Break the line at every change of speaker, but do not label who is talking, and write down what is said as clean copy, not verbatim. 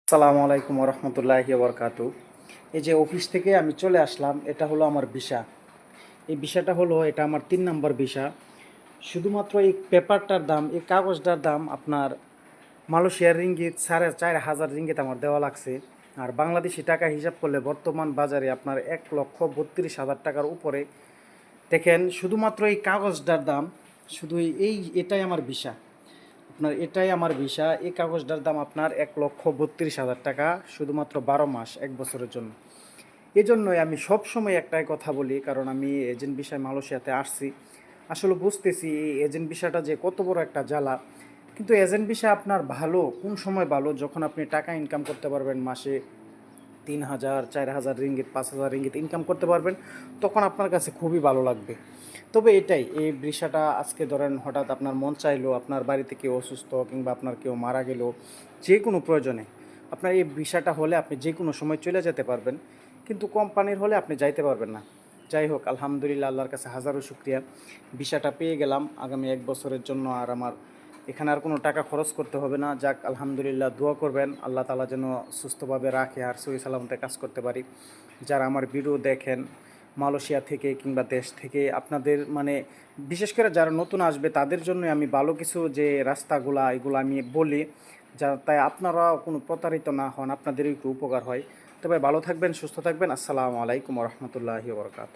আসসালামু আলাইকুম রহমতুল্লাহি বরকাতু। এই যে অফিস থেকে আমি চলে আসলাম, এটা হলো আমার ভিসা। এই ভিসাটা হলো, এটা আমার 3 নম্বর ভিসা। শুধুমাত্র এই পেপারটার দাম, এই কাগজটার দাম আপনার মালয়েশিয়ার রিঙ্গিত 4,500 রিঙ্গিত আমার দেওয়া লাগছে। আর বাংলাদেশি টাকা হিসাব করলে বর্তমান বাজারে আপনার 1,32,000 টাকার উপরে। দেখেন, শুধুমাত্র এই কাগজটার দাম, শুধু এটাই আমার ভিসা। আপনার এটাই আমার ভিসা, এই কাগজটার দাম আপনার 1,32,000 টাকা, শুধুমাত্র 12 মাস, 1 বছরের জন্য। এই জন্যই আমি সবসময় একটাই কথা বলি, কারণ আমি এজেন্ট বিষয় মালয়েশিয়াতে আসছি, আসলে বুঝতেছি এই এজেন্ট বিষয়টা যে কত বড় একটা জ্বালা। কিন্তু এজেন্ট বিষয় আপনার ভালো কোন সময় ভালো, যখন আপনি টাকা ইনকাম করতে পারবেন মাসে 3,000, 4,000 রিঙ্গিত, 5,000 রিঙ্গিত ইনকাম করতে পারবেন, তখন আপনার কাছে খুবই ভালো লাগবে। তবে এটাই, এই বিষয়টা আজকে ধরেন হঠাৎ আপনার মন চাইলো, আপনার বাড়িতে কেউ অসুস্থ কিংবা আপনার কেউ মারা গেল, যে কোনো প্রয়োজনে আপনার এই বিষয়টা হলে আপনি যে কোনো সময় চলে যেতে পারবেন, কিন্তু কোম্পানির হলে আপনি যাইতে পারবেন না। যাই হোক, আলহামদুলিল্লাহ, আল্লাহর কাছে হাজারো শুক্রিয়া, ভিসাটা পেয়ে গেলাম আগামী 1 বছরের জন্য। আর আমার এখানে আর কোনো টাকা খরচ করতে হবে না। যাক আলহামদুলিল্লাহ, দোয়া করবেন আল্লাহ তাআলা যেন সুস্থভাবে রাখে আর সহি সালামতে কাজ করতে পারি। যারা আমার ভিডিও দেখেন মালয়েশিয়া থেকে কিংবা দেশ থেকে, আপনাদের মানে বিশেষ করে যারা নতুন আসবে তাদের জন্য আমি ভালো কিছু যে রাস্তাগুলা এগুলো আমি বলি, তাই আপনারা কোনো প্রতারিত না হন, আপনাদেরও একটু উপকার হয়। তবে ভালো থাকবেন, সুস্থ থাকবেন। আসসালামু আলাইকুম রহমতুল্লাহি বরকাত।